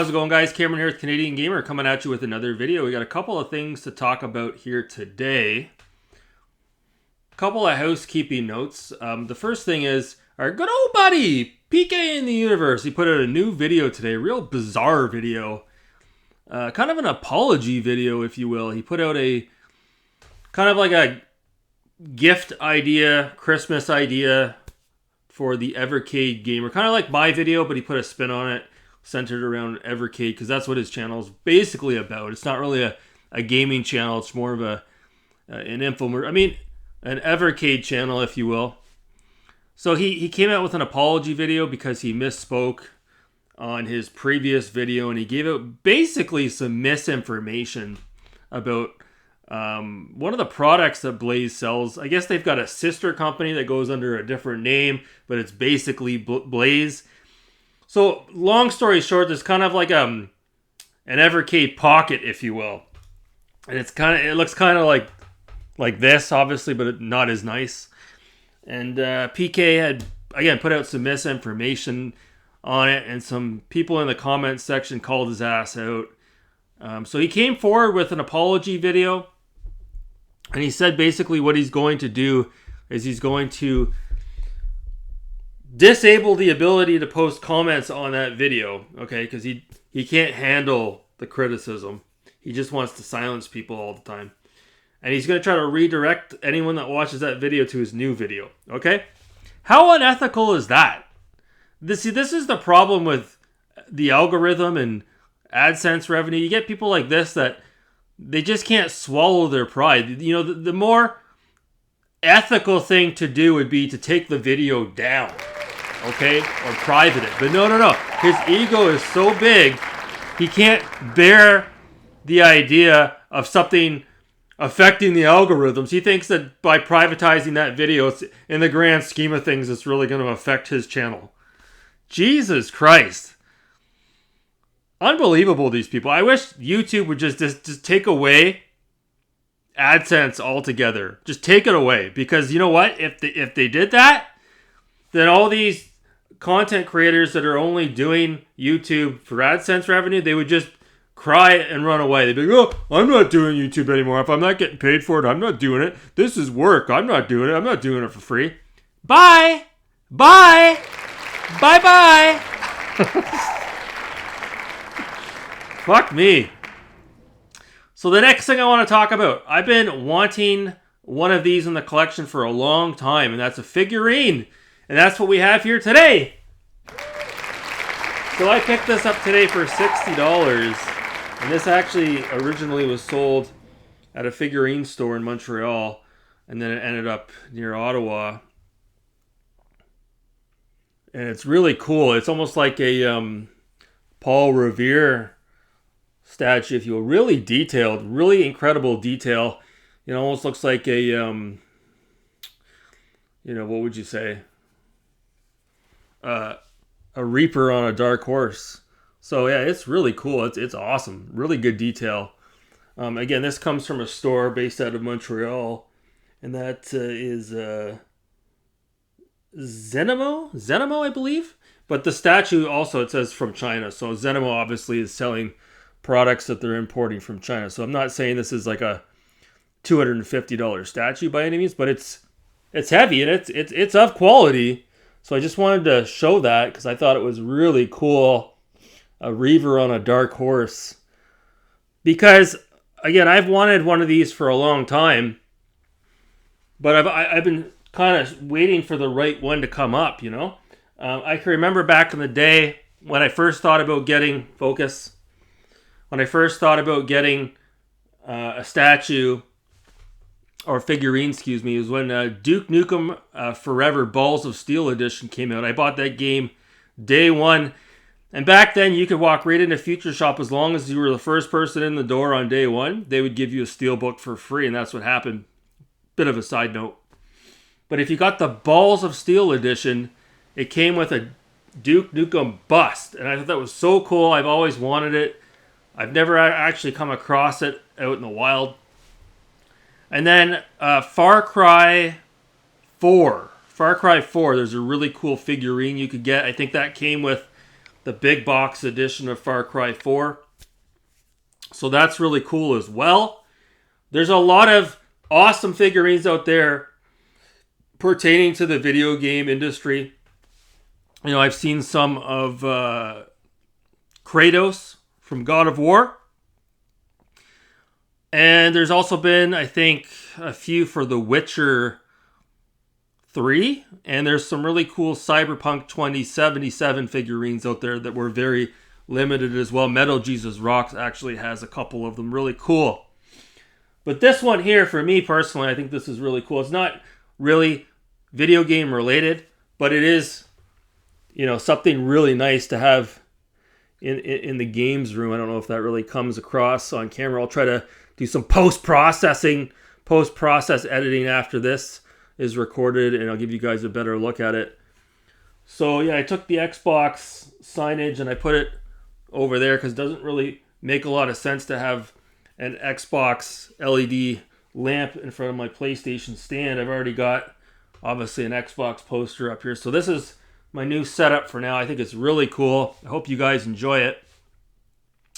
how's it going, guys? Cameron here with Canadian Gamer, coming at you with another video. We got a couple of things to talk about here today. A couple of housekeeping notes. The first thing is our good old buddy, PK in the Universe. He put out a new video today, a real bizarre video. Kind of an apology video, if you will. He put out a kind of like a gift idea, Christmas idea for the Evercade gamer. Kind of like my video, but he put a spin on it, centered around Evercade, because that's what his channel is basically about. It's not really a gaming channel. It's more of an infomercial. I mean, an Evercade channel, if you will. So he came out with an apology video because he misspoke on his previous video, and he gave out basically some misinformation about one of the products that Blaze sells. I guess they've got a sister company that goes under a different name, but it's basically Blaze. So, long story short, there's kind of like an Evercade Pocket, if you will. And it looks kind of like this, obviously, but not as nice. And PK had, again, put out some misinformation on it, and some people in the comments section called his ass out. So he came forward with an apology video, and he said basically what he's going to do is he's going to disable the ability to post comments on that video, okay? Because he can't handle the criticism. He just wants to silence people all the time. And he's going to try to redirect anyone that watches that video to his new video, okay? How unethical is that? This is the problem with the algorithm and AdSense revenue. You get people like this that they just can't swallow their pride. You know, the more ethical thing to do would be to take the video down, okay, or private it. But no. His ego is so big, he can't bear the idea of something affecting the algorithms. He thinks that by privatizing that video, in the grand scheme of things, it's really going to affect his channel. Jesus Christ. Unbelievable, these people. I wish YouTube would just take away AdSense altogether. Just take it away. Because you know what? If they did that, then all these content creators that are only doing YouTube for AdSense revenue, they would just cry and run away. They'd be like, oh, I'm not doing YouTube anymore. If I'm not getting paid for it, I'm not doing it. This is work. I'm not doing it. I'm not doing it for free. Bye. Bye. Bye-bye. Fuck me. So the next thing I want to talk about, I've been wanting one of these in the collection for a long time, and that's a figurine. And that's what we have here today. So I picked this up today for $60. And this actually originally was sold at a figurine store in Montreal. And then it ended up near Ottawa. And it's really cool. It's almost like a Paul Revere statue, if you will. Really detailed, really incredible detail. It almost looks like a, what would you say? A reaper on a dark horse. So yeah, it's really cool. It's awesome. Really good detail. Again, this comes from a store based out of Montreal. And that is Zenimo, I believe. But the statue also, it says from China. So Zenimo obviously is selling products that they're importing from China. So I'm not saying this is like a $250 statue by any means, but it's heavy and it's of quality. So I just wanted to show that because I thought it was really cool. A reaver on a dark horse. Because, again, I've wanted one of these for a long time. But I've been kind of waiting for the right one to come up, you know. I can remember back in the day when I first thought about getting a statue or figurine, is when Duke Nukem Forever Balls of Steel edition came out. I bought that game day one. And back then, you could walk right into Future Shop as long as you were the first person in the door on day one. They would give you a steelbook for free, and that's what happened. Bit of a side note. But if you got the Balls of Steel edition, it came with a Duke Nukem bust. And I thought that was so cool. I've always wanted it. I've never actually come across it out in the wild. And then Far Cry 4. Far Cry 4, there's a really cool figurine you could get. I think that came with the big box edition of Far Cry 4. So that's really cool as well. There's a lot of awesome figurines out there pertaining to the video game industry. You know, I've seen some of Kratos from God of War. And there's also been, I think, a few for The Witcher 3. And there's some really cool Cyberpunk 2077 figurines out there that were very limited as well. Metal Jesus Rocks actually has a couple of them. Really cool. But this one here, for me personally, I think this is really cool. It's not really video game related, but it is, you know, something really nice to have in the games room. I don't know if that really comes across on camera. I'll try to do some post-process editing after this is recorded, and I'll give you guys a better look at it. So yeah, I took the Xbox signage and I put it over there because it doesn't really make a lot of sense to have an Xbox LED lamp in front of my PlayStation stand. I've already got, obviously, an Xbox poster up here. So this is my new setup for now. I think it's really cool. I hope you guys enjoy it.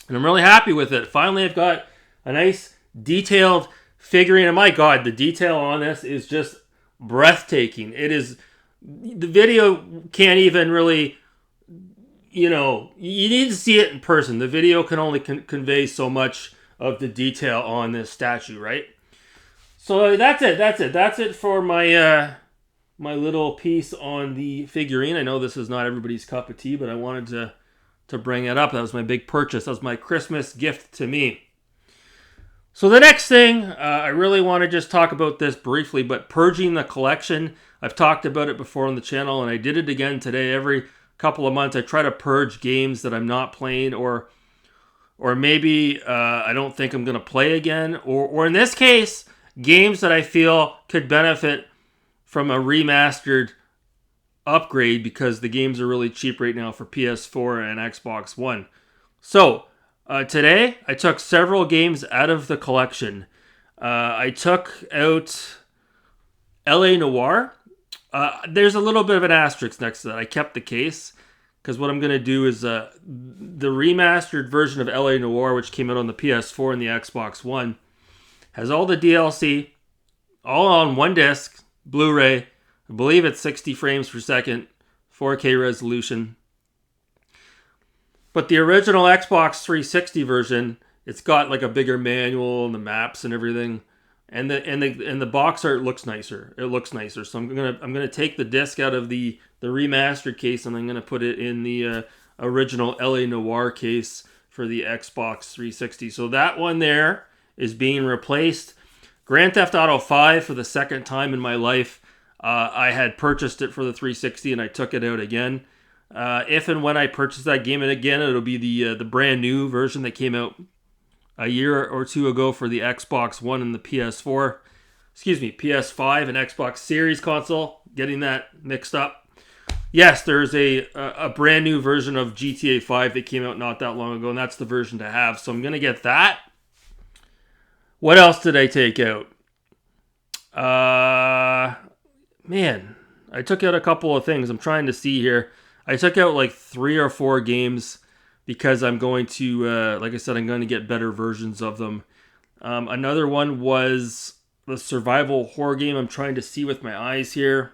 And I'm really happy with it. Finally, I've got a nice detailed figurine. And my God, the detail on this is just breathtaking. It is, the video can't even really, you know, you need to see it in person. The video can only convey so much of the detail on this statue, right? So that's it for my my little piece on the figurine. I know this is not everybody's cup of tea, but I wanted to bring it up. That was my big purchase. That was my Christmas gift to me. So the next thing, I really want to just talk about this briefly, but purging the collection. I've talked about it before on the channel, and I did it again today. Every couple of months, I try to purge games that I'm not playing, or maybe I don't think I'm going to play again, or in this case, games that I feel could benefit from a remastered upgrade because the games are really cheap right now for PS4 and Xbox One. So today, I took several games out of the collection. I took out LA Noire. There's a little bit of an asterisk next to that. I kept the case because what I'm going to do is the remastered version of LA Noire, which came out on the PS4 and the Xbox One, has all the DLC, all on one disc, Blu-ray. I believe it's 60 frames per second, 4K resolution. But the original Xbox 360 version, it's got like a bigger manual and the maps and everything, and the box art looks nicer. It looks nicer. So I'm gonna take the disc out of the remastered case and I'm gonna put it in the original LA Noire case for the Xbox 360. So that one there is being replaced. Grand Theft Auto 5 for the second time in my life. I had purchased it for the 360 and I took it out again. If and when I purchase that game, and again, it'll be the brand new version that came out a year or two ago for the Xbox One and the PS5 and Xbox Series console. Getting that mixed up. Yes, there's a brand new version of GTA 5 that came out not that long ago, and that's the version to have. So I'm going to get that. What else did I take out? Man, I took out a couple of things. I'm trying to see here. I took out like 3 or 4 games because I'm going to, like I said, I'm going to get better versions of them. Another one was the survival horror game. I'm trying to see with my eyes here.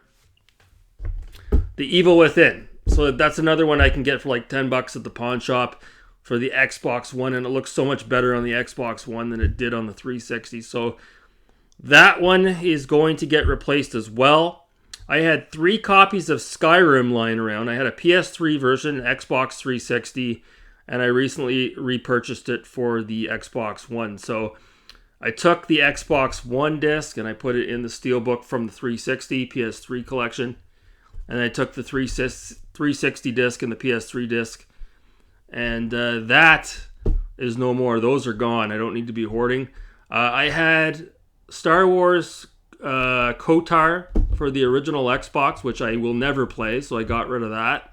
The Evil Within. So that's another one I can get for like $10 at the pawn shop for the Xbox One, and it looks so much better on the Xbox One than it did on the 360. So that one is going to get replaced as well. I had 3 copies of Skyrim lying around. I had a PS3 version, Xbox 360, and I recently repurchased it for the Xbox One. So I took the Xbox One disc and I put it in the Steelbook from the 360 PS3 collection. And I took the 360 disc and the PS3 disc. And that is no more. Those are gone. I don't need to be hoarding. I had Star Wars KOTOR for the original Xbox, which I will never play, so I got rid of that.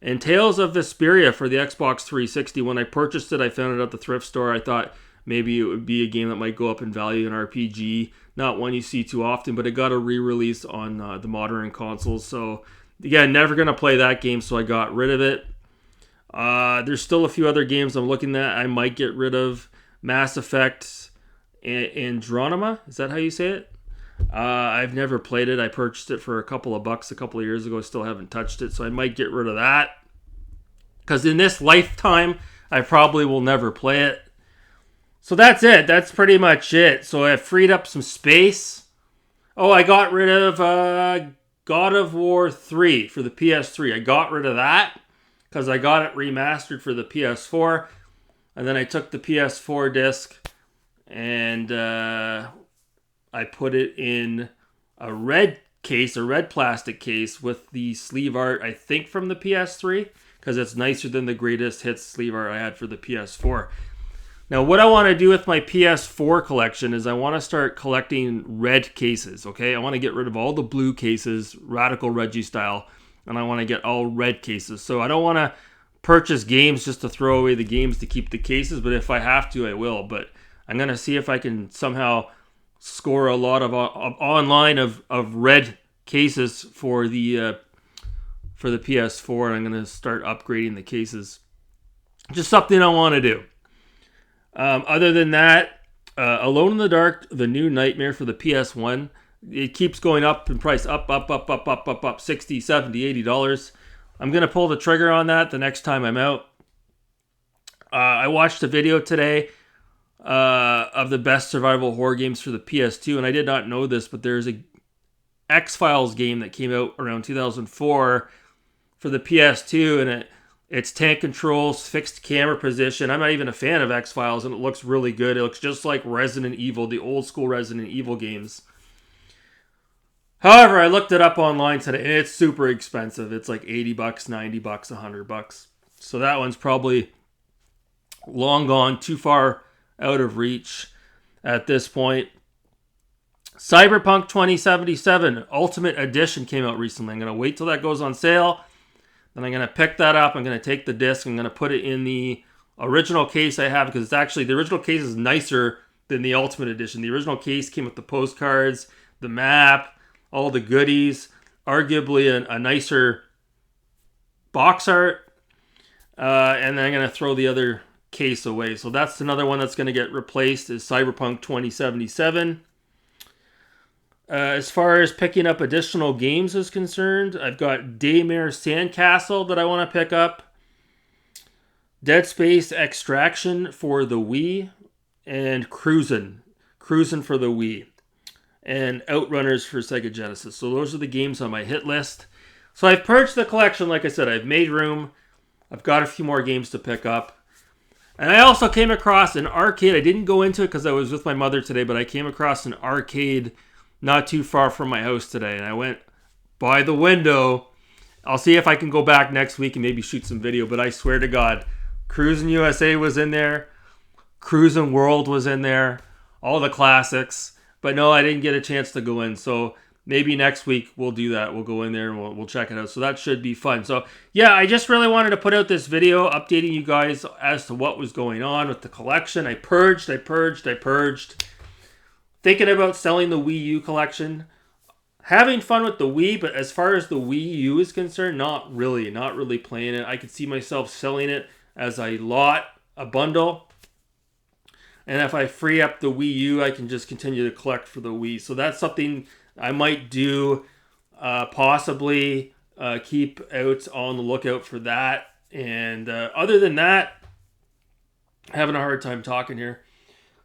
And Tales of Vesperia for the Xbox 360. When I purchased it, I found it at the thrift store. I thought maybe it would be a game that might go up in value, an RPG. Not one you see too often, but it got a re-release on the modern consoles. So, again, never going to play that game, so I got rid of it. There's still a few other games I'm looking at. I might get rid of Mass Effect Andromeda. Is that how you say it? I've never played it. I purchased it for a couple of bucks a couple of years ago. Still haven't touched it, so I might get rid of that. Because in this lifetime, I probably will never play it. So that's it. That's pretty much it. So I freed up some space. Oh, I got rid of God of War 3 for the PS3. I got rid of that because I got it remastered for the PS4. And then I took the PS4 disc and I put it in a red case, a red plastic case with the sleeve art, I think from the PS3, because it's nicer than the greatest hits sleeve art I had for the PS4. Now, what I want to do with my PS4 collection is I want to start collecting red cases, okay? I want to get rid of all the blue cases, Radical Reggie style, and I want to get all red cases. So I don't want to purchase games just to throw away the games to keep the cases, but if I have to, I will. But I'm going to see if I can somehow score a lot of online of red cases for the PS4, and I'm going to start upgrading the cases. Just something I want to do. Other than that, Alone in the Dark, the new Nightmare for the PS1, it keeps going up in price, up, $60, $70, $80. I'm going to pull the trigger on that the next time I'm out. I watched a video today of the best survival horror games for the PS2, and I did not know this, but there's a X-Files game that came out around 2004 for the PS2, and it's tank controls, fixed camera position. I'm not even a fan of X-Files, and it looks really good. It looks just like Resident Evil, the old school Resident Evil games. However, I looked it up online today, and it's super expensive. It's like $80, $90, $100. So that one's probably long gone, too far out of reach at this point. Cyberpunk 2077 Ultimate Edition came out recently. I'm going to wait till that goes on sale. Then I'm going to pick that up. I'm going to take the disc. I'm going to put it in the original case I have, because it's actually, the original case is nicer than the Ultimate Edition. The original case came with the postcards, the map, all the goodies, arguably a nicer box art. And then I'm going to throw the other case away. So that's another one that's going to get replaced, is Cyberpunk 2077. As far as picking up additional games is concerned, I've got Daymare Sandcastle that I want to pick up, Dead Space Extraction for the Wii, and Cruisin' for the Wii, and Outrunners for Sega Genesis. So those are the games on my hit list. So I've purged the collection, like I said. I've made room. I've got a few more games to pick up. And I also came across an arcade. I didn't go into it because I was with my mother today, but I came across an arcade not too far from my house today, and I went by the window. I'll see if I can go back next week and maybe shoot some video, but I swear to God, Cruisin' USA was in there, Cruisin' World was in there, all the classics, but no, I didn't get a chance to go in, so maybe next week we'll do that. We'll go in there and we'll check it out, so that should be fun. So yeah, I just really wanted to put out this video updating you guys as to what was going on with the collection. I purged. Thinking about selling the Wii U collection. Having fun with the Wii, but as far as the Wii U is concerned, not really playing it. I could see myself selling it as a bundle. And if I free up the Wii U, I can just continue to collect for the Wii. So that's something I might do, possibly keep out on the lookout for that. And other than that, having a hard time talking here.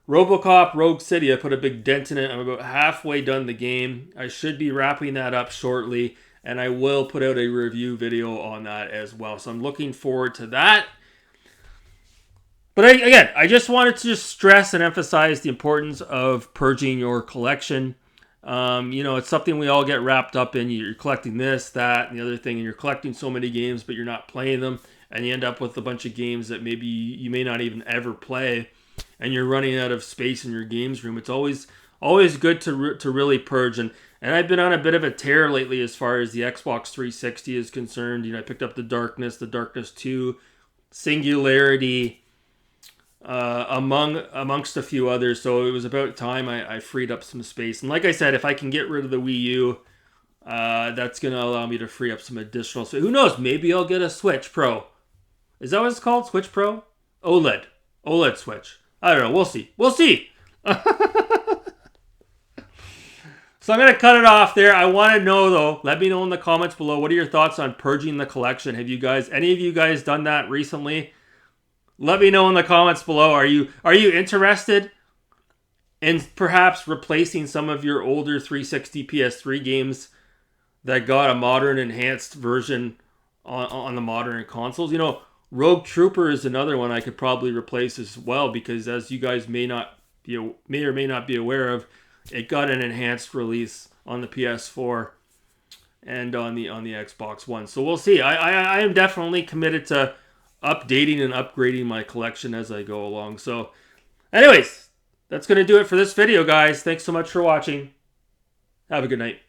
RoboCop Rogue City, I put a big dent in it. I'm about halfway done the game. I should be wrapping that up shortly, and I will put out a review video on that as well. So I'm looking forward to that. But I just wanted to stress and emphasize the importance of purging your collection. It's something we all get wrapped up in. You're collecting this, that, and the other thing, and you're collecting so many games, but you're not playing them, and you end up with a bunch of games that maybe you may not even ever play. And you're running out of space in your games room. It's always good to really purge. And I've been on a bit of a tear lately as far as the Xbox 360 is concerned. I picked up the Darkness 2, Singularity, amongst a few others. So it was about time I freed up some space. And like I said, if I can get rid of the Wii U, that's going to allow me to free up some additional. So who knows? Maybe I'll get a Switch Pro. Is that what it's called? Switch Pro? OLED. OLED Switch. I don't know. We'll see. We'll see. So I'm going to cut it off there. I want to know, though, let me know in the comments below, what are your thoughts on purging the collection? Have you guys, any of you guys done that recently? Let me know in the comments below. Are you interested in perhaps replacing some of your older 360 PS3 games that got a modern enhanced version on the modern consoles? You know, Rogue Trooper is another one I could probably replace as well, because as you guys may or may not be aware of, it got an enhanced release on the PS4 and on the Xbox One. So we'll see. I am definitely committed to updating and upgrading my collection as I go along. So anyways, that's going to do it for this video, guys. Thanks so much for watching. Have a good night.